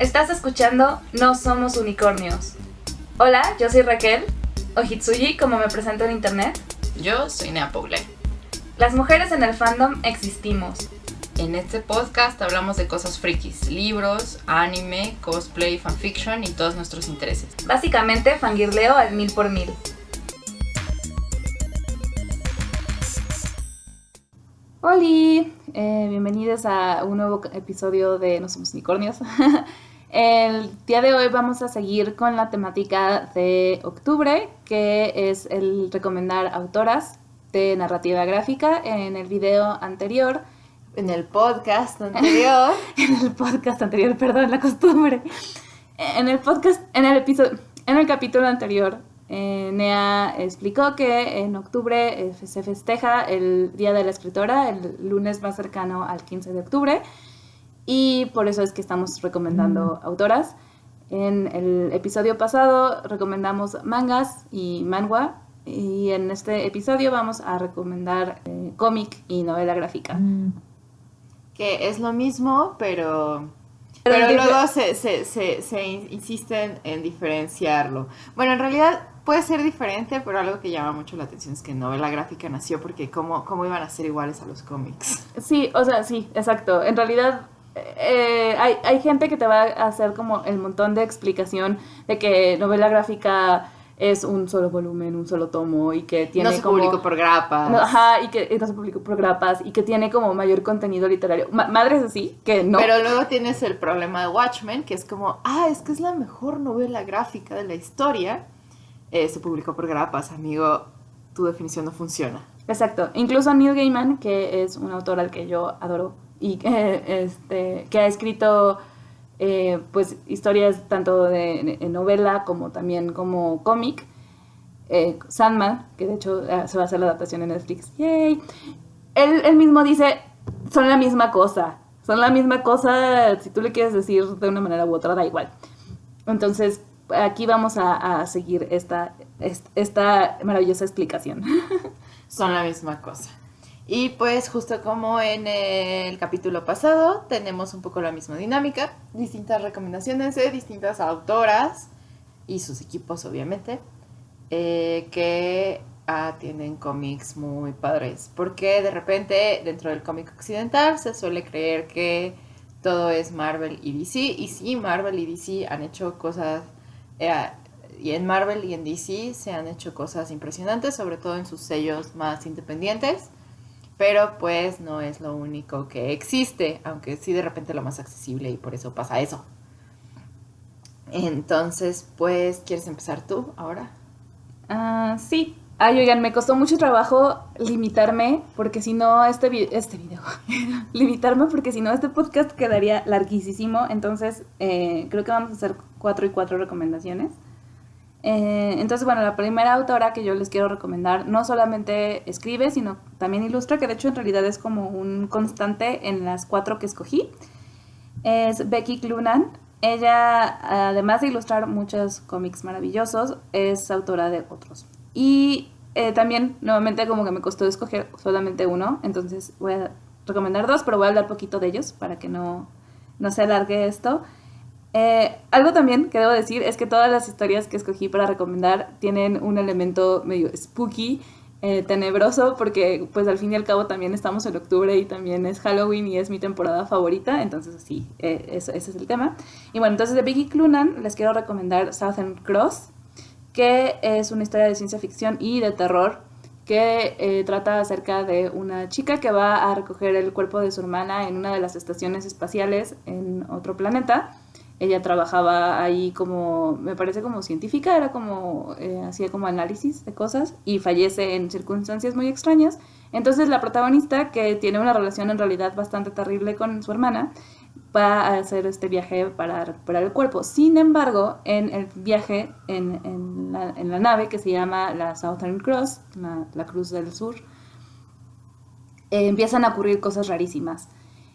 Estás escuchando No Somos Unicornios. Hola, yo soy Raquel, o Hitsuji como me presento en internet. Yo soy Nea Paule. Las mujeres en el fandom existimos. En este podcast hablamos de cosas frikis, libros, anime, cosplay, fanfiction y todos nuestros intereses. Básicamente fangirleo al 1000%. ¡Holi! Bienvenidos a un nuevo episodio de No Somos Unicornios. El día de hoy vamos a seguir con la temática de octubre, que es el recomendar autoras de narrativa gráfica. En el video anterior... En el podcast anterior. Perdón, la costumbre. En el capítulo anterior, Nea explicó que en octubre se festeja el Día de la Escritora, el lunes más cercano al 15 de octubre, y por eso es que estamos recomendando autoras. En el episodio pasado recomendamos mangas y manhwa, y en este episodio vamos a recomendar cómic y novela gráfica. Que es lo mismo, pero luego se insiste en diferenciarlo. Bueno, en realidad puede ser diferente, pero algo que llama mucho la atención es que novela gráfica nació porque cómo iban a ser iguales a los cómics. Sí, o sea, sí, exacto. En realidad hay gente que te va a hacer como el montón de explicación de que novela gráfica es un solo volumen, un solo tomo, y que tiene no se publicó por grapas. Y que no se publicó por grapas, y que tiene como mayor contenido literario. Madres así, que no. Pero luego tienes el problema de Watchmen, que es como, es que es la mejor novela gráfica de la historia. Se publicó por grapas, amigo, tu definición no funciona. Exacto. Incluso Neil Gaiman, que es un autor al que yo adoro, y que ha escrito... pues historias tanto de novela como también como cómic. Sandman, que de hecho se va a hacer la adaptación en Netflix. ¡Yay! Él mismo dice, son la misma cosa, si tú le quieres decir de una manera u otra, da igual. Entonces, aquí vamos a seguir esta maravillosa explicación. Son la misma cosa. Y pues justo como en el capítulo pasado, tenemos un poco la misma dinámica, distintas recomendaciones de distintas autoras y sus equipos obviamente, que tienen cómics muy padres, porque de repente dentro del cómic occidental se suele creer que todo es Marvel y DC, y sí, Marvel y DC han hecho cosas, y en Marvel y en DC se han hecho cosas impresionantes, sobre todo en sus sellos más independientes. Pero pues no es lo único que existe, aunque sí de repente lo más accesible, y por eso pasa eso. Entonces, pues, ¿quieres empezar tú ahora? Sí. Oigan, me costó mucho trabajo limitarme, porque si no este video, limitarme porque si no este podcast quedaría larguísimo. Entonces, creo que vamos a hacer 4 y 4 recomendaciones. Entonces, bueno, la primera autora que yo les quiero recomendar no solamente escribe, sino también ilustra, que de hecho en realidad es como un constante en las 4 que escogí. Es Becky Cloonan. Ella, además de ilustrar muchos cómics maravillosos, es autora de otros. Y también, nuevamente, como que me costó escoger solamente uno, entonces voy a recomendar 2, pero voy a hablar poquito de ellos para que no se alargue esto. Algo también que debo decir es que todas las historias que escogí para recomendar tienen un elemento medio spooky, tenebroso, porque pues al fin y al cabo también estamos en octubre y también es Halloween y es mi temporada favorita, entonces sí, ese es el tema. Y bueno, entonces de Becky Cloonan les quiero recomendar Southern Cross, que es una historia de ciencia ficción y de terror que trata acerca de una chica que va a recoger el cuerpo de su hermana en una de las estaciones espaciales en otro planeta. Ella trabajaba ahí como, me parece como científica, era como, hacía como análisis de cosas, y fallece en circunstancias muy extrañas. Entonces la protagonista, que tiene una relación en realidad bastante terrible con su hermana, va a hacer este viaje para recuperar el cuerpo. Sin embargo, en el viaje, en la nave que se llama la Southern Cross, la Cruz del Sur, empiezan a ocurrir cosas rarísimas.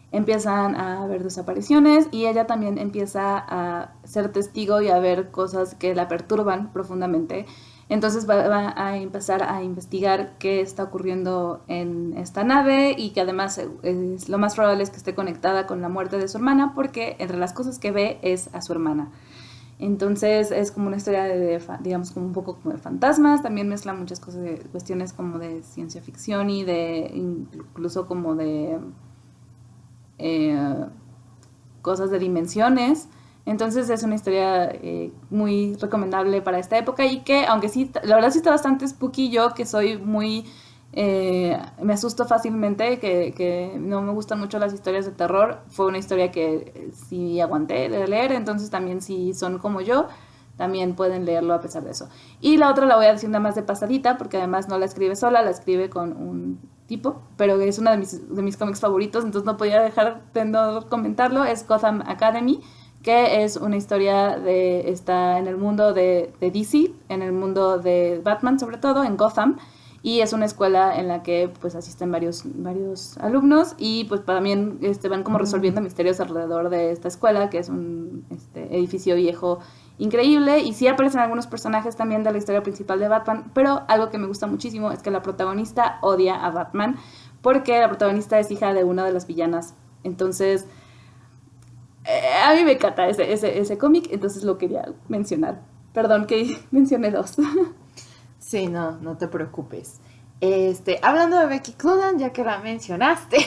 Empiezan a haber desapariciones y ella también empieza a ser testigo y a ver cosas que la perturban profundamente. Entonces va a empezar a investigar qué está ocurriendo en esta nave y que además lo más probable es que esté conectada con la muerte de su hermana porque entre las cosas que ve es a su hermana. Entonces es como una historia digamos, como un poco como de fantasmas, también mezcla muchas cosas, cuestiones como de ciencia ficción y de incluso como de cosas de dimensiones. Entonces es una historia muy recomendable para esta época y que, aunque sí, la verdad sí está bastante spooky, yo que soy muy... me asusto fácilmente, que no me gustan mucho las historias de terror. Fue una historia que sí aguanté de leer, entonces también si son como yo, también pueden leerlo a pesar de eso. Y la otra la voy a decir nada más de pasadita, porque además no la escribe sola, la escribe con un tipo, pero es uno de mis cómics favoritos, entonces no podía dejar de no comentarlo. Es Gotham Academy, que es una historia está en el mundo de DC, en el mundo de Batman sobre todo, en Gotham, y es una escuela en la que pues asisten varios alumnos y pues también van como resolviendo misterios alrededor de esta escuela, que es un edificio viejo increíble, y sí aparecen algunos personajes también de la historia principal de Batman, pero algo que me gusta muchísimo es que la protagonista odia a Batman porque la protagonista es hija de una de las villanas. Entonces a mí me encanta ese cómic, entonces lo quería mencionar. Perdón que mencioné dos. Sí, no te preocupes. Hablando de Becky Cloonan, ya que la mencionaste,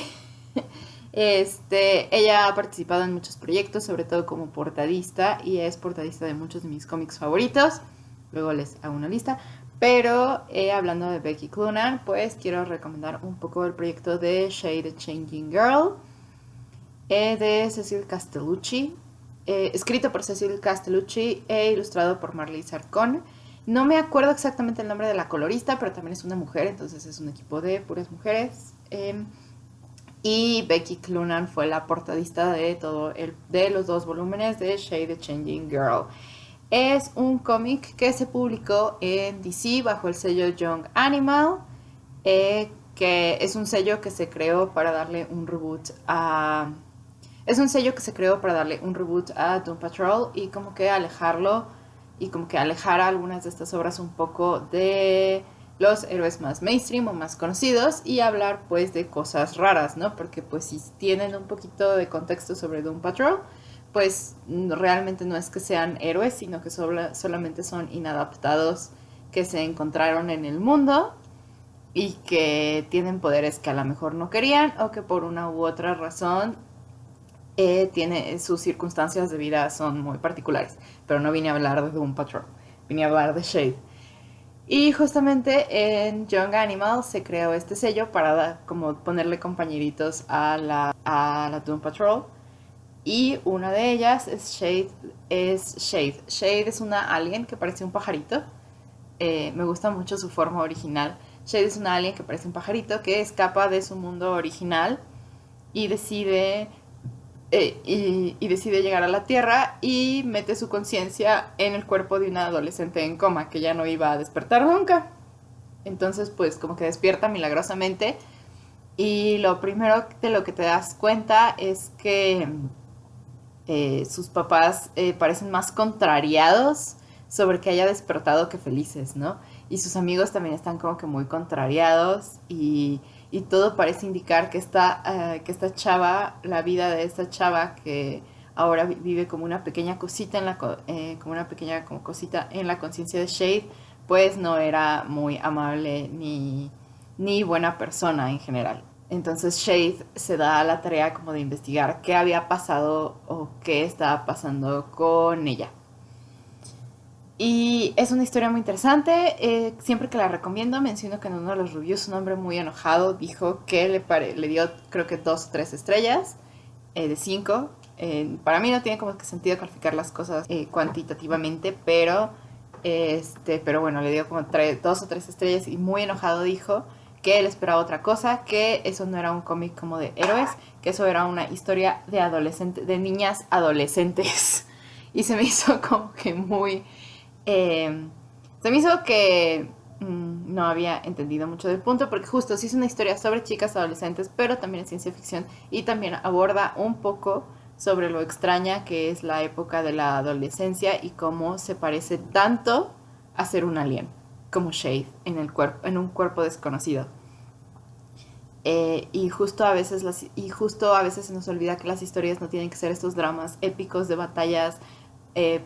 ella ha participado en muchos proyectos, sobre todo como portadista, y es portadista de muchos de mis cómics favoritos. Luego les hago una lista. Pero hablando de Becky Cloonan, pues quiero recomendar un poco el proyecto de Shade the Changing Girl, de Cecil Castellucci, escrito por Cecil Castellucci e ilustrado por Marley Zarcón. No me acuerdo exactamente el nombre de la colorista, pero también es una mujer, entonces es un equipo de puras mujeres. Y Becky Cloonan fue la portadista de los 2 volúmenes de Shade the Changing Girl. Es un cómic que se publicó en DC bajo el sello Young Animal, que es un sello que se creó para darle un reboot a... Es un sello que se creó para darle un reboot a Doom Patrol y como que alejarlo y como que alejar a algunas de estas obras un poco de los héroes más mainstream o más conocidos y hablar pues de cosas raras, ¿no? Porque pues si tienen un poquito de contexto sobre Doom Patrol, pues realmente no es que sean héroes, sino que solamente son inadaptados que se encontraron en el mundo y que tienen poderes que a lo mejor no querían o que por una u otra razón sus circunstancias de vida son muy particulares. Pero no vine a hablar de Doom Patrol, vine a hablar de Shade. Y justamente en Young Animal se creó este sello para como ponerle compañeritos a la Doom Patrol. Y una de ellas es Shade. Shade es una alien que parece un pajarito. Me gusta mucho su forma original. Shade es una alien que parece un pajarito que escapa de su mundo original y decide llegar a la Tierra y mete su conciencia en el cuerpo de una adolescente en coma que ya no iba a despertar nunca. Entonces pues como que despierta milagrosamente y lo primero de lo que te das cuenta es que sus papás parecen más contrariados sobre que haya despertado que felices, ¿no? Y sus amigos también están como que muy contrariados y todo parece indicar que esta chava, la vida de esta chava que ahora vive como una pequeña cosita cosita en la conciencia de Shade, pues no era muy amable ni buena persona en general. Entonces Shade se da a la tarea como de investigar qué había pasado o qué estaba pasando con ella. Y es una historia muy interesante. Siempre que la recomiendo menciono que en uno de los reviews un hombre muy enojado dijo que le dio creo que 2 o 3 estrellas de 5. Para mí no tiene como que sentido calificar las cosas cuantitativamente, pero bueno, le dio como 2 o 3 estrellas y muy enojado dijo que él esperaba otra cosa, que eso no era un cómic como de héroes, que eso era una historia de niñas adolescentes. Y se me hizo como que muy... se me hizo que no había entendido mucho del punto, porque justo sí es una historia sobre chicas adolescentes, pero también es ciencia ficción y también aborda un poco sobre lo extraña que es la época de la adolescencia y cómo se parece tanto a ser un alien. como Shade en un cuerpo desconocido. Y justo a veces se nos olvida que las historias no tienen que ser estos dramas épicos de batallas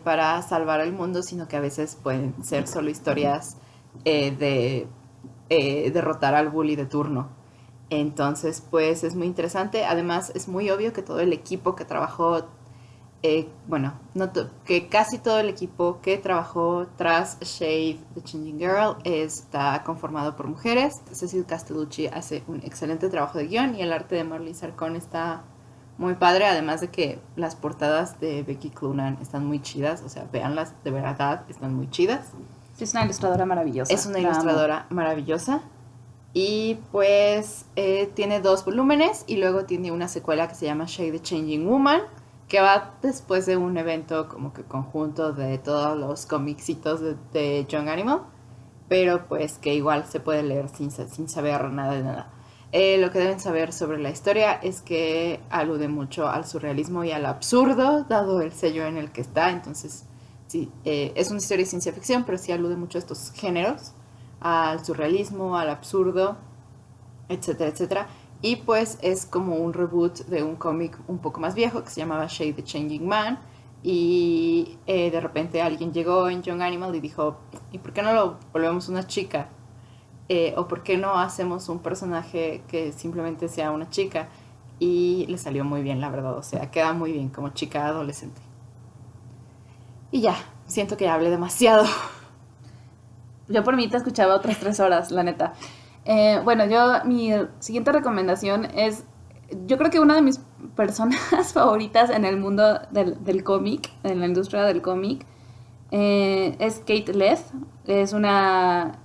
para salvar el mundo, sino que a veces pueden ser solo historias de derrotar al bully de turno. Entonces, pues es muy interesante. Además, es muy obvio que todo el equipo que trabajó, que casi todo el equipo que trabajó tras Shade the Changing Girl está conformado por mujeres. Cecil Castellucci hace un excelente trabajo de guión y el arte de Marlene Zarcón está muy padre, además de que las portadas de Becky Cloonan están muy chidas, o sea, véanlas, de verdad, están muy chidas. Es una ilustradora maravillosa. Es una ilustradora maravillosa. Y pues tiene 2 volúmenes y luego tiene una secuela que se llama Shade the Changing Woman, que va después de un evento como que conjunto de todos los comicitos de Young Animal, pero pues que igual se puede leer sin saber nada de nada. Lo que deben saber sobre la historia es que alude mucho al surrealismo y al absurdo, dado el sello en el que está. Entonces, sí, es una historia de ciencia ficción, pero sí alude mucho a estos géneros, al surrealismo, al absurdo, etcétera, etcétera. Y pues es como un reboot de un cómic un poco más viejo que se llamaba Shade the Changing Man. Y de repente alguien llegó en Young Animal y dijo, ¿y por qué no lo volvemos una chica? O por qué no hacemos un personaje que simplemente sea una chica. Y le salió muy bien, la verdad, o sea, queda muy bien como chica adolescente. Y ya, siento que hablé demasiado. Yo por mí te escuchaba otras 3 horas, la neta. Mi siguiente recomendación es, yo creo que una de mis personas favoritas en el mundo del cómic, en la industria del cómic, es Kate Leth. Es una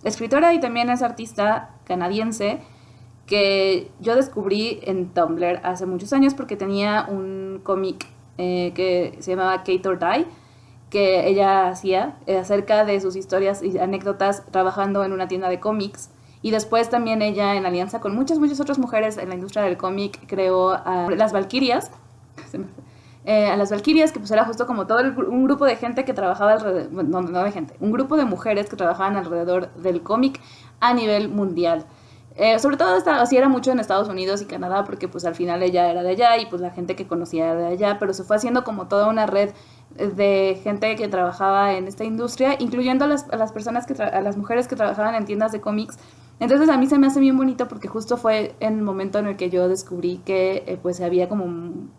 escritora y también es artista canadiense que yo descubrí en Tumblr hace muchos años porque tenía un cómic que se llamaba Kate or Die, que ella hacía acerca de sus historias y anécdotas trabajando en una tienda de cómics. Y después también ella, en alianza con muchas otras mujeres en la industria del cómic, creó a las Valquirias. A las Valquirias, que pues era justo como un grupo de gente que trabajaba alrededor, no de gente, un grupo de mujeres que trabajaban alrededor del cómic a nivel mundial. Sobre todo así era mucho en Estados Unidos y Canadá, porque pues al final ella era de allá y pues la gente que conocía era de allá, pero se fue haciendo como toda una red de gente que trabajaba en esta industria, incluyendo a las personas a las mujeres que trabajaban en tiendas de cómics. Entonces a mí se me hace bien bonito porque justo fue en el momento en el que yo descubrí que pues había como,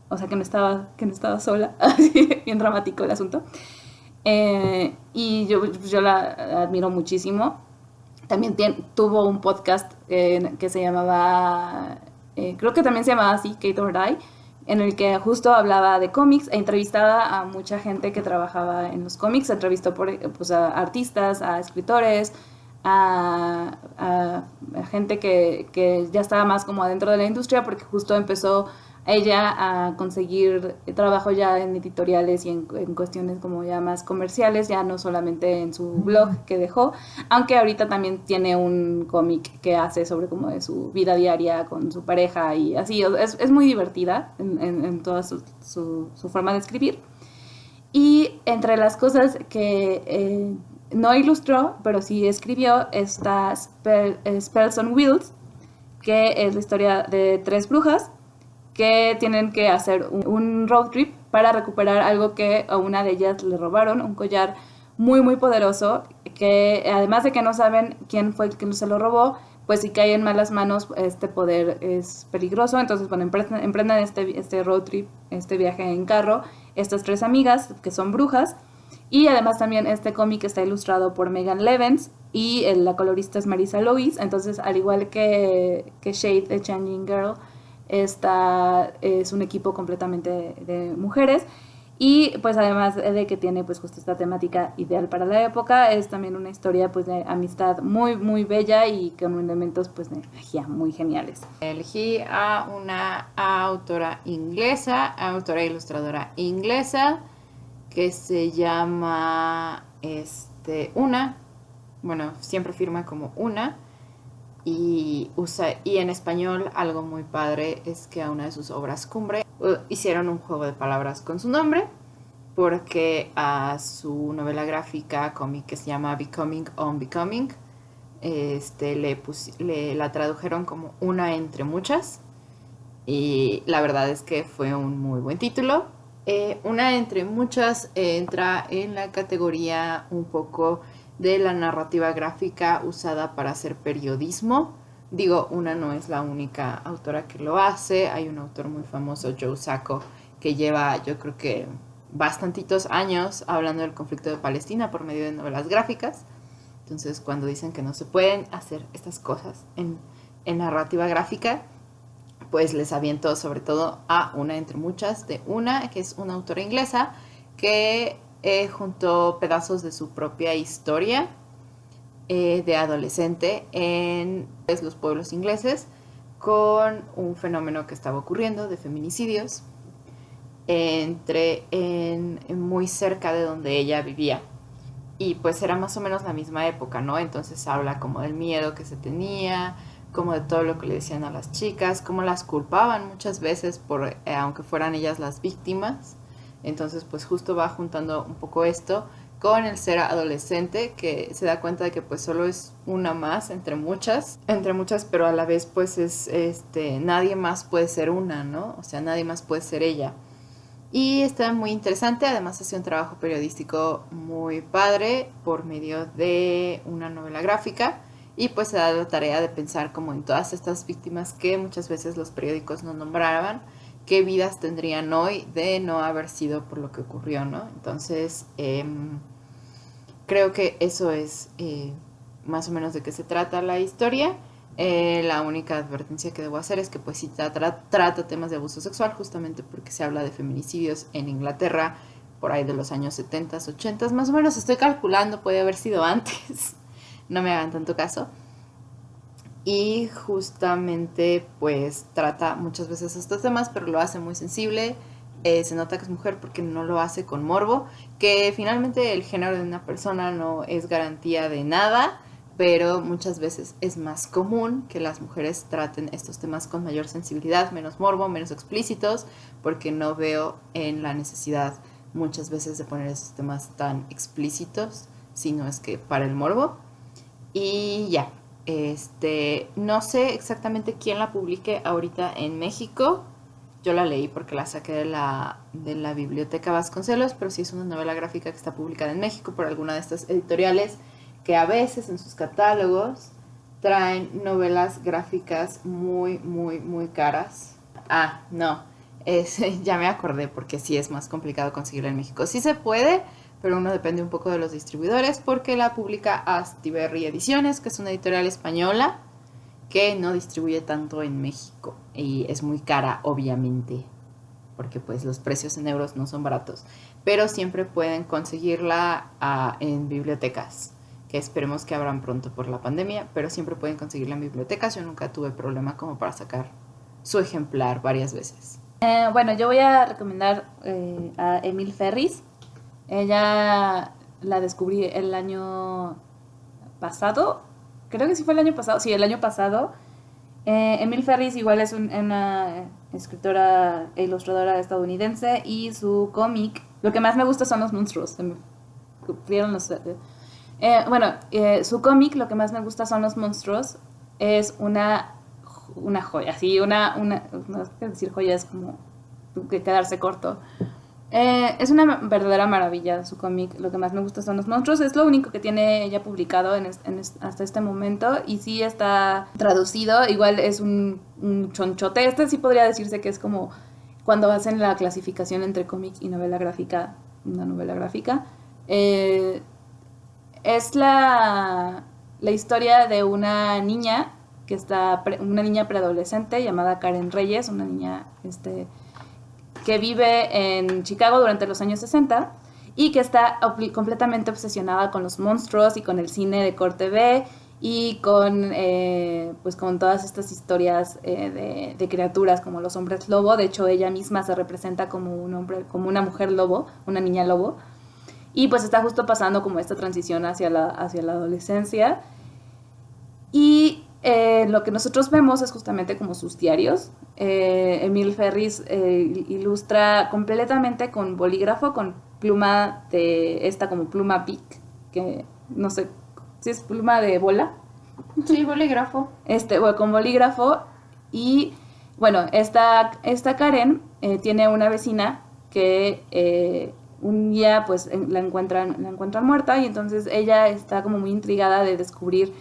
o sea, que no estaba sola, así, bien dramático el asunto. Y yo la admiro muchísimo. También tuvo un podcast que se llamaba, creo que también se llamaba así, Kate or Die, en el que justo hablaba de cómics e entrevistaba a mucha gente que trabajaba en los cómics. Entrevistó a artistas, a escritores, a gente que ya estaba más como adentro de la industria, porque justo empezó ella a conseguir trabajo ya en editoriales y en cuestiones como ya más comerciales, ya no solamente en su blog que dejó, aunque ahorita también tiene un cómic que hace sobre como de su vida diaria con su pareja y así. Es muy divertida en toda su forma de escribir. Y entre las cosas que no ilustró, pero sí escribió, está Spells on Wheels, que es la historia de 3 brujas que tienen que hacer un road trip para recuperar algo que a una de ellas le robaron, un collar muy poderoso, que además de que no saben quién fue el que se lo robó, pues si cae en malas manos, este poder es peligroso. Entonces, bueno, emprenden este road trip, este viaje en carro, estas 3 amigas que son brujas. Y además también este cómic está ilustrado por Megan Levens y la colorista es Marisa Lois. Entonces, al igual que Shade the Changing Girl, esta es un equipo completamente de mujeres. Y pues además de que tiene pues justo esta temática ideal para la época, es también una historia pues de amistad muy bella y con elementos pues de magia muy geniales. Elegí a una autora e ilustradora inglesa, que se llama Una, bueno, siempre firma como Una, y en español algo muy padre es que a una de sus obras cumbre hicieron un juego de palabras con su nombre, porque a su novela gráfica, cómic que se llama Becoming Unbecoming, la tradujeron como Una entre muchas, y la verdad es que fue un muy buen título. Una entre muchas entra en la categoría un poco de la narrativa gráfica usada para hacer periodismo. Digo, Una no es la única autora que lo hace. Hay un autor muy famoso, Joe Sacco, que lleva, yo creo que bastantitos años hablando del conflicto de Palestina por medio de novelas gráficas. Entonces, cuando dicen que no se pueden hacer estas cosas en narrativa gráfica, pues les aviento sobre todo a Una entre muchas, de Una, que es una autora inglesa que juntó pedazos de su propia historia de adolescente en los pueblos ingleses con un fenómeno que estaba ocurriendo de feminicidios muy cerca de donde ella vivía. Y pues era más o menos la misma época, ¿no? Entonces habla como del miedo que se tenía, como de todo lo que le decían a las chicas, cómo las culpaban muchas veces aunque fueran ellas las víctimas. Entonces pues justo va juntando un poco esto con el ser adolescente, que se da cuenta de que pues solo es una más entre muchas, pero a la vez pues nadie más puede ser una, ¿no? O sea, nadie más puede ser ella. Y está muy interesante, además hace un trabajo periodístico muy padre por medio de una novela gráfica, y pues se da la tarea de pensar como en todas estas víctimas que muchas veces los periódicos no nombraban, qué vidas tendrían hoy de no haber sido por lo que ocurrió, ¿no? Entonces, creo que eso es más o menos de qué se trata la historia. La única advertencia que debo hacer es que pues sí trata temas de abuso sexual, justamente porque se habla de feminicidios en Inglaterra por ahí de los años 70, 80, más o menos estoy calculando, puede haber sido antes, no me hagan tanto caso. Y justamente pues trata muchas veces estos temas, pero lo hace muy sensible. Se nota que es mujer porque no lo hace con morbo, que finalmente el género de una persona no es garantía de nada, pero muchas veces es más común que las mujeres traten estos temas con mayor sensibilidad, menos morbo, menos explícitos, porque no veo en la necesidad muchas veces de poner esos temas tan explícitos, sino es que para el morbo. Y ya, no sé exactamente quién la publique ahorita en México. Yo la leí porque la saqué de la Biblioteca Vasconcelos, pero sí es una novela gráfica que está publicada en México por alguna de estas editoriales que a veces en sus catálogos traen novelas gráficas muy, muy, muy caras. Ah, no, ya me acordé porque sí es más complicado conseguirla en México. Sí se puede, pero uno depende un poco de los distribuidores porque la publica Astiberri Ediciones, que es una editorial española que no distribuye tanto en México y es muy cara, obviamente, porque pues los precios en euros no son baratos, pero siempre pueden conseguirla en bibliotecas, que esperemos que abran pronto por la pandemia, pero siempre pueden conseguirla en bibliotecas. Yo nunca tuve problema como para sacar su ejemplar varias veces. Bueno, yo voy a recomendar a Emil Ferris. Ella la descubrí el año pasado, creo que sí fue el año pasado, sí, el año pasado. Emil Ferris igual es una escritora e ilustradora estadounidense, y su cómic, lo que más me gusta son los monstruos. Su cómic, lo que más me gusta son los monstruos, es una joya, sí, no es que decir joya, es como que quedarse corto. Es una verdadera maravilla su cómic. Lo que más me gusta son los monstruos. Es lo único que tiene ella publicado hasta este momento, y sí está traducido. Igual es un chonchote. Sí podría decirse que es como cuando hacen la clasificación entre cómic y novela gráfica, una novela gráfica. Es la historia de una niña una niña preadolescente llamada Karen Reyes, una niña que vive en Chicago durante los años 60 y que está completamente obsesionada con los monstruos y con el cine de corte B y con todas estas historias de criaturas como los hombres lobo. De hecho, ella misma se representa como una mujer lobo, una niña lobo. Y pues está justo pasando como esta transición hacia la adolescencia. Y lo que nosotros vemos es justamente como sus diarios. Emil Ferris ilustra completamente con bolígrafo, con pluma de esta como pluma Bic, que no sé si es pluma de bola. Sí, bolígrafo. O con bolígrafo. Y bueno, esta Karen tiene una vecina que un día pues la encuentran muerta, y entonces ella está como muy intrigada de descubrir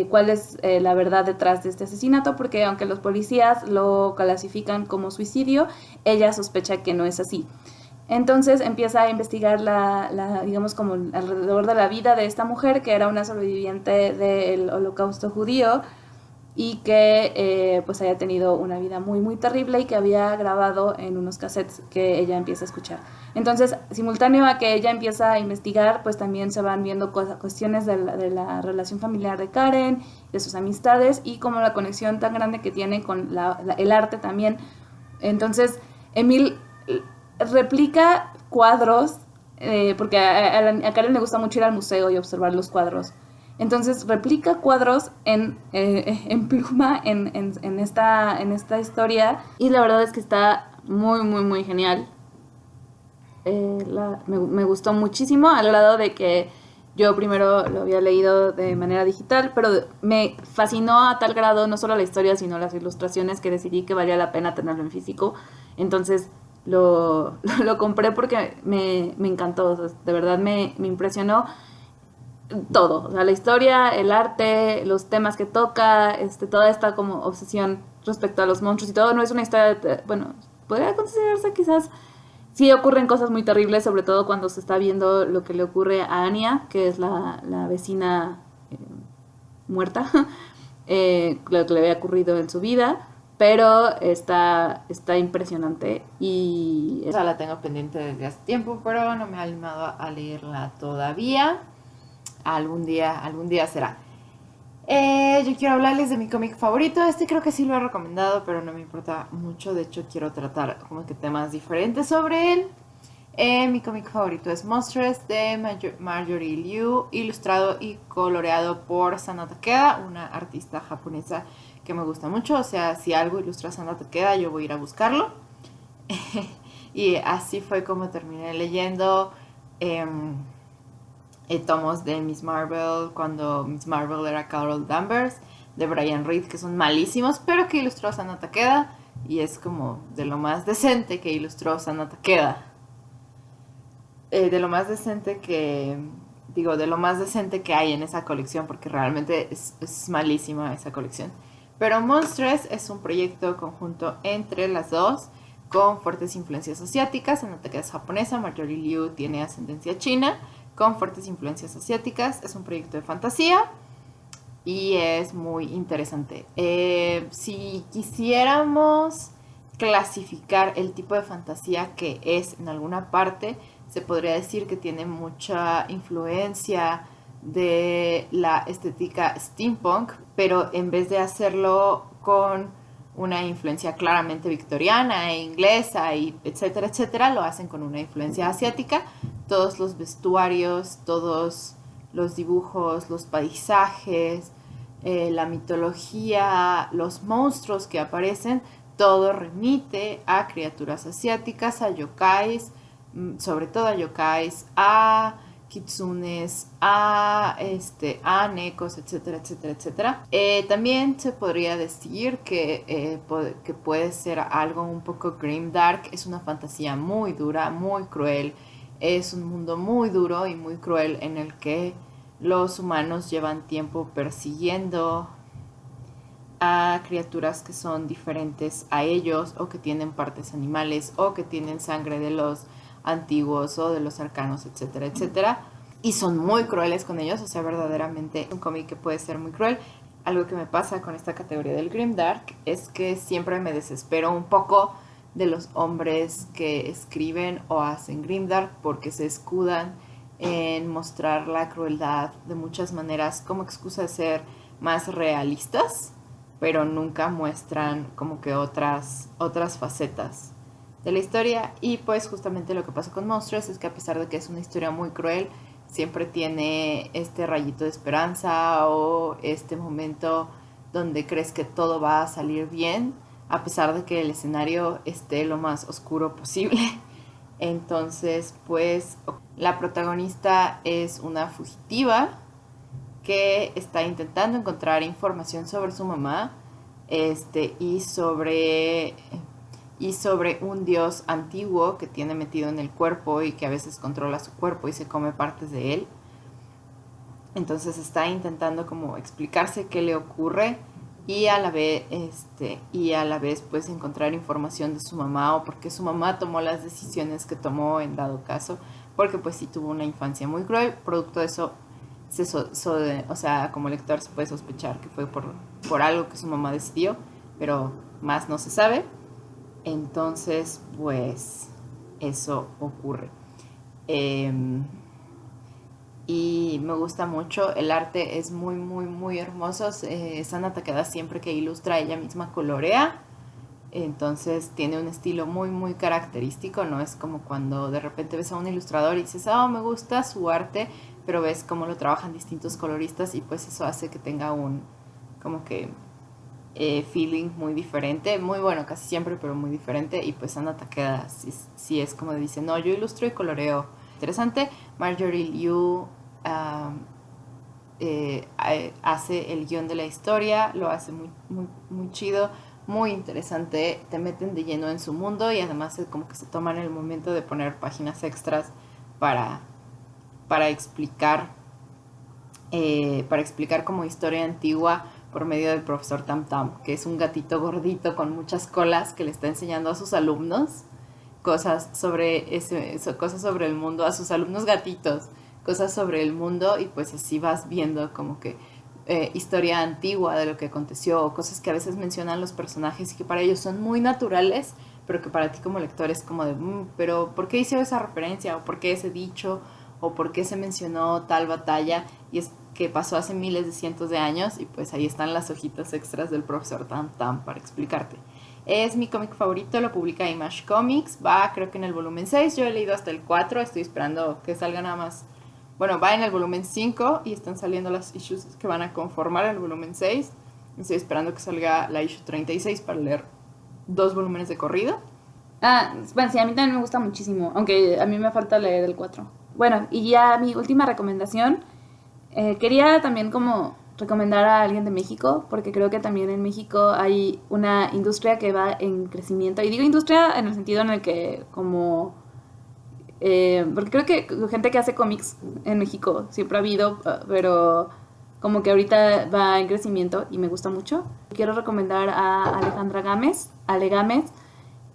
cuál es la verdad detrás de este asesinato, porque aunque los policías lo clasifican como suicidio, ella sospecha que no es así. Entonces empieza a investigar digamos como alrededor de la vida de esta mujer, que era una sobreviviente del Holocausto judío, y que pues haya tenido una vida muy muy terrible, y que había grabado en unos cassettes que ella empieza a escuchar. Entonces, simultáneo a que ella empieza a investigar, pues también se van viendo cuestiones de la relación familiar de Karen, de sus amistades, y como la conexión tan grande que tiene con el arte también. Entonces, Emil replica cuadros, porque a Karen le gusta mucho ir al museo y observar los cuadros. Entonces replica cuadros en pluma en esta historia, y la verdad es que está muy muy muy genial. Me gustó muchísimo, al grado de que yo primero lo había leído de manera digital, pero me fascinó a tal grado no solo la historia sino las ilustraciones, que decidí que valía la pena tenerlo en físico. Entonces lo compré porque me encantó, o sea, de verdad me impresionó todo, o sea, la historia, el arte, los temas que toca, toda esta como obsesión respecto a los monstruos y todo. No es una historia bueno, podría considerarse quizás, sí ocurren cosas muy terribles, sobre todo cuando se está viendo lo que le ocurre a Anya, que es la vecina muerta, lo que le había ocurrido en su vida, pero está impresionante. Y o sea, la tengo pendiente desde hace tiempo, pero no me he animado a leerla todavía. Algún día será. Yo quiero hablarles de mi cómic favorito. Creo que sí lo he recomendado, pero no me importa mucho. De hecho, quiero tratar como que temas diferentes sobre él. Mi cómic favorito es Monstress, de Marjorie Liu, ilustrado y coloreado por Sana Takeda, una artista japonesa que me gusta mucho. O sea, si algo ilustra Sana Takeda, yo voy a ir a buscarlo. Y así fue como terminé leyendo tomos de Miss Marvel, cuando Miss Marvel era Carol Danvers, de Brian Reed, que son malísimos, pero que ilustró Sana Takeda, y es como de lo más decente que ilustró Sana Takeda. De lo más decente que hay en esa colección, porque realmente es malísima esa colección. Pero Monstress es un proyecto conjunto entre las dos, con fuertes influencias asiáticas. Sana Takeda es japonesa, Marjorie Liu tiene ascendencia china, con fuertes influencias asiáticas. Es un proyecto de fantasía y es muy interesante. Si quisiéramos clasificar el tipo de fantasía que es en alguna parte, se podría decir que tiene mucha influencia de la estética steampunk, pero en vez de hacerlo con una influencia claramente victoriana e inglesa, y etcétera, etcétera, lo hacen con una influencia asiática. Todos los vestuarios, todos los dibujos, los paisajes, la mitología, los monstruos que aparecen, todo remite a criaturas asiáticas, a yokais, sobre todo a yokais, a kitsunes, a nekos, etcétera, etcétera, etcétera. También se podría decir que puede ser algo un poco grimdark. Es una fantasía muy dura, muy cruel. Es un mundo muy duro y muy cruel, en el que los humanos llevan tiempo persiguiendo a criaturas que son diferentes a ellos, o que tienen partes animales, o que tienen sangre de los antiguos o de los arcanos, etcétera, etcétera. Y son muy crueles con ellos. O sea, verdaderamente un cómic que puede ser muy cruel. Algo que me pasa con esta categoría del grimdark es que siempre me desespero un poco de los hombres que escriben o hacen grimdark, porque se escudan en mostrar la crueldad de muchas maneras como excusa de ser más realistas, pero nunca muestran como que otras facetas de la historia. Y pues justamente lo que pasa con Monstress es que, a pesar de que es una historia muy cruel, siempre tiene este rayito de esperanza, o este momento donde crees que todo va a salir bien, a pesar de que el escenario esté lo más oscuro posible. Entonces, pues la protagonista es una fugitiva que está intentando encontrar información sobre su mamá, y sobre un dios antiguo que tiene metido en el cuerpo y que a veces controla su cuerpo y se come partes de él. Entonces está intentando como explicarse qué le ocurre y a la vez pues encontrar información de su mamá o por qué su mamá tomó las decisiones que tomó en dado caso, porque pues sí tuvo una infancia muy cruel. Producto de eso, o sea, como lector se puede sospechar que fue por algo que su mamá decidió, pero más no se sabe. Entonces pues eso ocurre. Y me gusta mucho, el arte es muy muy muy hermoso. Sana Takeda siempre que ilustra ella misma colorea, entonces tiene un estilo muy muy característico. No es como cuando de repente ves a un ilustrador y dices, oh, me gusta su arte, pero ves cómo lo trabajan distintos coloristas y pues eso hace que tenga un como que feeling muy diferente, muy bueno casi siempre, pero muy diferente. Y pues Sana Takeda sí es como dice, no, yo ilustro y coloreo. Interesante. Marjorie Liu hace el guión de la historia, lo hace muy, muy, muy chido, muy interesante, te meten de lleno en su mundo y además como que se toman el momento de poner páginas extras para, para explicar como historia antigua por medio del profesor Tam Tam, que es un gatito gordito con muchas colas que le está enseñando a sus alumnos cosas cosas sobre el mundo, a sus alumnos gatitos, cosas sobre el mundo, y pues así vas viendo como que historia antigua de lo que aconteció, o cosas que a veces mencionan los personajes y que para ellos son muy naturales, pero que para ti como lector es como de, pero ¿por qué hizo esa referencia? ¿O por qué ese dicho? ¿O por qué se mencionó tal batalla? Y es que pasó hace miles de cientos de años, y pues ahí están las hojitas extras del profesor Tam Tam para explicarte. Es mi cómic favorito, lo publica Image Comics, va creo que en el volumen 6, yo he leído hasta el 4, estoy esperando que salga nada más. Bueno, va en el volumen 5 y están saliendo las issues que van a conformar el volumen 6. Estoy esperando que salga la issue 36 para leer 2 volúmenes de corrido. Bueno, sí, a mí también me gusta muchísimo, aunque a mí me falta leer el 4. Bueno, y ya mi última recomendación, quería también como recomendar a alguien de México, porque creo que también en México hay una industria que va en crecimiento, y digo industria en el sentido en el que como... porque creo que gente que hace cómics en México siempre ha habido, pero como que ahorita va en crecimiento y me gusta mucho. Quiero recomendar a Alejandra Gámez, Ale Gámez,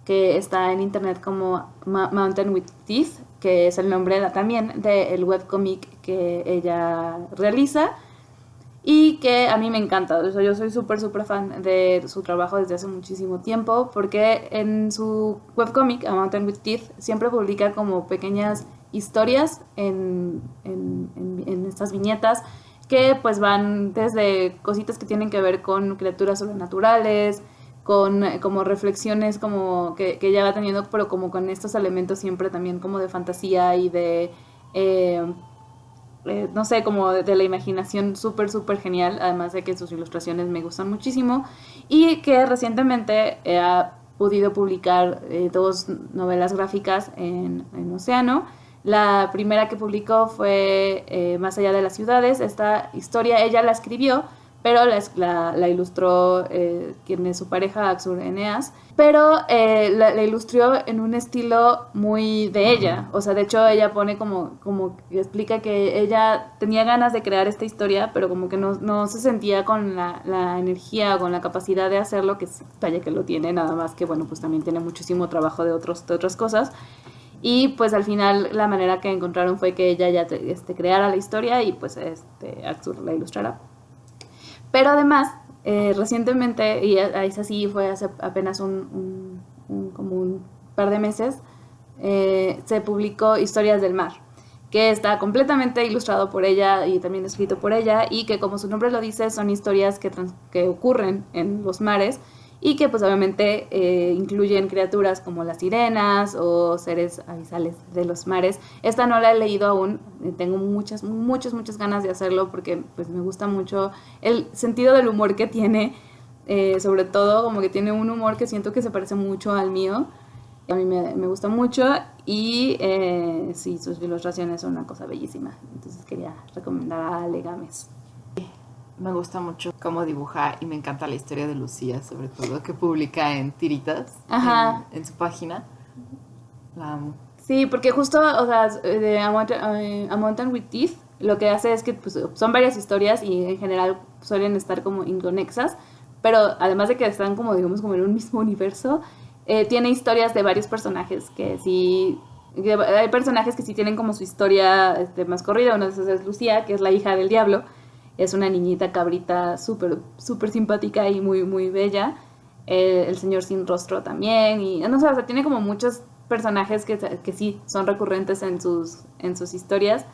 que está en internet como Mountain with Teeth, que es el nombre también del webcomic que ella realiza y que a mí me encanta. O sea, yo soy súper fan de su trabajo desde hace muchísimo tiempo, porque en su webcomic A Mountain with Teeth siempre publica como pequeñas historias en estas viñetas que pues van desde cositas que tienen que ver con criaturas sobrenaturales, con como reflexiones como que ella va teniendo, pero como con estos elementos siempre también como de fantasía y de no sé, como de la imaginación súper genial, además de que sus ilustraciones me gustan muchísimo, y que recientemente ha podido publicar 2 novelas gráficas en Océano. La primera que publicó fue Más allá de las ciudades. Esta historia ella la escribió, pero la ilustró quien es su pareja, Axur Eneas, pero la ilustró en un estilo muy de ella. O sea, de hecho ella pone como explica que ella tenía ganas de crear esta historia, pero como que no se sentía con la energía o con la capacidad de hacerlo, que vaya que lo tiene, nada más que bueno, pues también tiene muchísimo trabajo de otras cosas. Y pues al final la manera que encontraron fue que ella ya creara la historia y pues Axur la ilustrara. Pero además, recientemente, y es así, fue hace apenas como un par de meses, se publicó Historias del Mar, que está completamente ilustrado por ella y también escrito por ella, y que como su nombre lo dice, son historias que ocurren en los mares, y que pues obviamente incluyen criaturas como las sirenas o seres abisales de los mares. Esta no la he leído aún, tengo muchas ganas de hacerlo porque pues me gusta mucho el sentido del humor que tiene, sobre todo como que tiene un humor que siento que se parece mucho al mío, A mí me gusta mucho y sí, sus ilustraciones son una cosa bellísima. Entonces quería recomendar a Ale Gámez. Me gusta mucho cómo dibuja y me encanta la historia de Lucía, sobre todo, que publica en tiritas en su página. La amo. Sí, porque justo, o sea, de A Mountain with Teeth, lo que hace es que pues, son varias historias y en general suelen estar como inconexas, pero además de que están como, digamos, como en un mismo universo, tiene historias de varios personajes que sí... Hay personajes que sí tienen como su historia más corrida. Una de esas es Lucía, que es la hija del diablo. Es una niñita cabrita súper súper simpática y muy muy bella. El señor sin rostro también. Y no sé, o sea, tiene como muchos personajes que sí son recurrentes en sus historias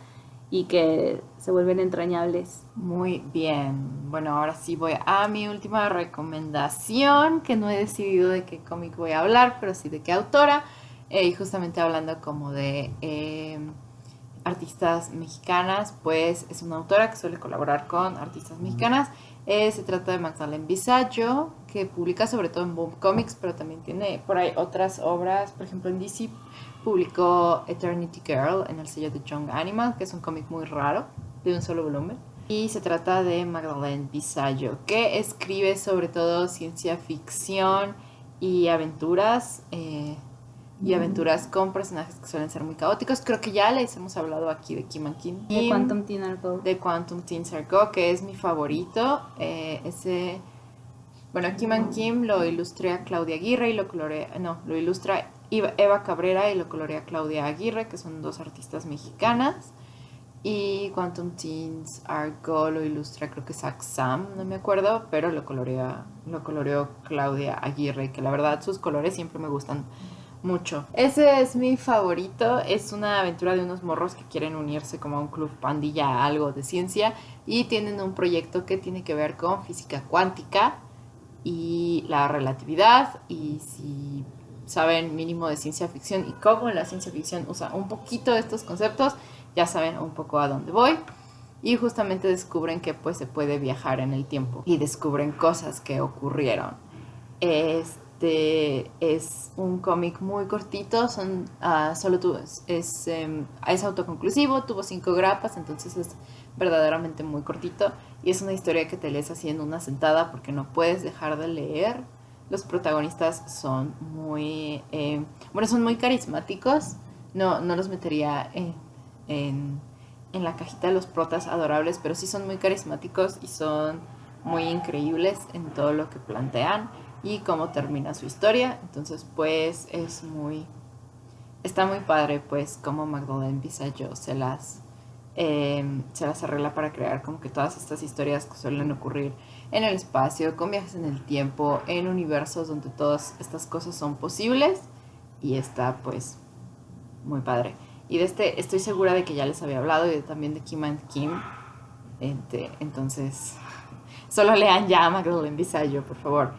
y que se vuelven entrañables. Muy bien. Bueno, ahora sí voy a mi última recomendación, que no he decidido de qué cómic voy a hablar, pero sí de qué autora. Y justamente hablando como de artistas mexicanas, pues es una autora que suele colaborar con artistas mexicanas. Se trata de Magdalene Visaggio, que publica sobre todo en Boom Comics, pero también tiene por ahí otras obras. Por ejemplo, en DC publicó Eternity Girl en el sello de Young Animal, que es un cómic muy raro, de un solo volumen. Y se trata de Magdalene Visaggio, que escribe sobre todo ciencia ficción y aventuras. Y aventuras con personajes que suelen ser muy caóticos. Creo que ya les hemos hablado aquí de Kim and Kim. De Quantum Teen Argo. De Quantum Teen Argo, que es mi favorito. Bueno, Kim and Kim lo ilustra Claudia Aguirre y lo ilustra Eva Cabrera y lo colorea Claudia Aguirre, que son dos artistas mexicanas. Y Quantum Teens Argo lo ilustra, creo que Zach Sam, no me acuerdo, pero lo coloreó Claudia Aguirre, que la verdad sus colores siempre me gustan mucho. Ese es mi favorito. Es una aventura de unos morros que quieren unirse como a un club pandilla, algo de ciencia, y tienen un proyecto que tiene que ver con física cuántica y la relatividad. Y si saben mínimo de ciencia ficción y cómo la ciencia ficción usa un poquito de estos conceptos, ya saben un poco a dónde voy. Y justamente descubren que pues se puede viajar en el tiempo y descubren cosas que ocurrieron. Es un cómic muy cortito, es autoconclusivo, tuvo 5 grapas, entonces es verdaderamente muy cortito y es una historia que te lees así en una sentada porque no puedes dejar de leer. Los protagonistas son son muy carismáticos. No los metería en la cajita de los protas adorables, pero sí son muy carismáticos y son muy increíbles en todo lo que plantean y cómo termina su historia. Entonces pues está muy padre pues cómo Magdalene Visaggio se las arregla para crear como que todas estas historias que suelen ocurrir en el espacio, con viajes en el tiempo, en universos donde todas estas cosas son posibles, y está pues muy padre. Y de estoy segura de que ya les había hablado, y también de Kim and Kim. Entonces solo lean ya a Magdalene Visaggio, por favor.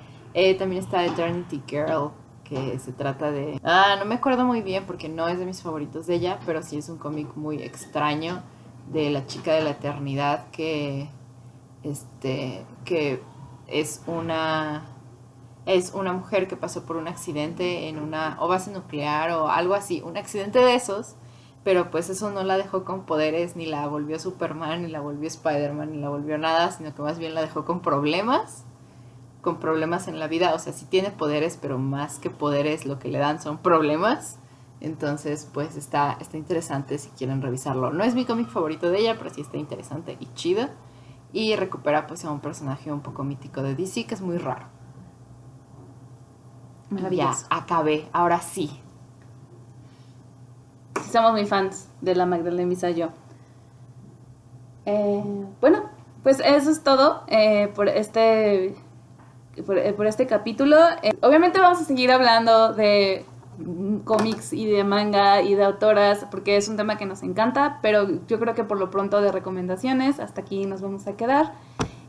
También está Eternity Girl, que se trata de... no me acuerdo muy bien porque no es de mis favoritos de ella, pero sí es un cómic muy extraño de la chica de la eternidad que es una mujer que pasó por un accidente en una base nuclear o algo así, un accidente de esos, pero pues eso no la dejó con poderes, ni la volvió Superman, ni la volvió Spider-Man, ni la volvió nada, sino que más bien la dejó con problemas en la vida. O sea, sí tiene poderes, pero más que poderes lo que le dan son problemas. Entonces pues está interesante si quieren revisarlo. No es mi cómic favorito de ella, pero sí está interesante y chido. Y recupera pues a un personaje un poco mítico de DC que es muy raro. Ya, acabé, ahora sí. Somos muy fans de la Magdalene Visaggio. Bueno, pues eso es todo por este capítulo. Obviamente vamos a seguir hablando de cómics y de manga y de autoras porque es un tema que nos encanta, pero yo creo que por lo pronto de recomendaciones hasta aquí nos vamos a quedar,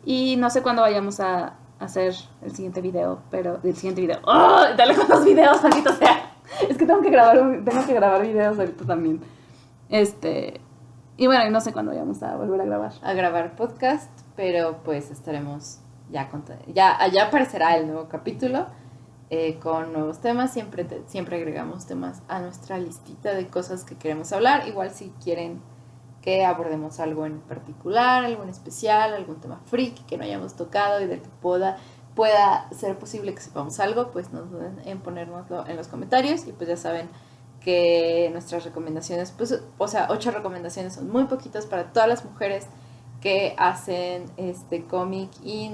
y no sé cuándo vayamos a hacer el siguiente video. ¡Oh! Dale con los videos, maldito sea. Es que tengo que grabar videos ahorita también. Y bueno, no sé cuándo vayamos a volver a grabar podcast, pero pues estaremos ya aparecerá el nuevo capítulo con nuevos temas. Siempre agregamos temas a nuestra listita de cosas que queremos hablar. Igual si quieren que abordemos algo en particular, algo en especial, algún tema freak que no hayamos tocado y del que pueda ser posible que sepamos algo, pues no duden en ponérnoslo en los comentarios. Y pues ya saben que nuestras recomendaciones, pues, o sea, 8 recomendaciones son muy poquitas para todas las mujeres que hacen cómic y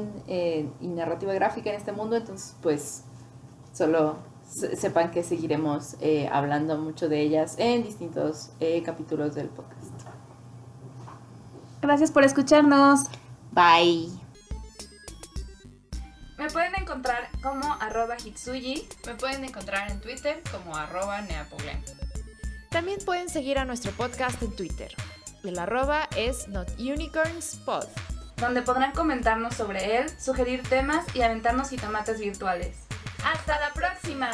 narrativa gráfica en este mundo. Entonces, pues, solo sepan que seguiremos hablando mucho de ellas en distintos capítulos del podcast. Gracias por escucharnos. Bye. Me pueden encontrar como @hitsuyi. Me pueden encontrar en Twitter como @neapoglem. También pueden seguir a nuestro podcast en Twitter. El @ es NotUnicornsPod. donde podrán comentarnos sobre él, sugerir temas y aventarnos jitomates virtuales. ¡Hasta la próxima!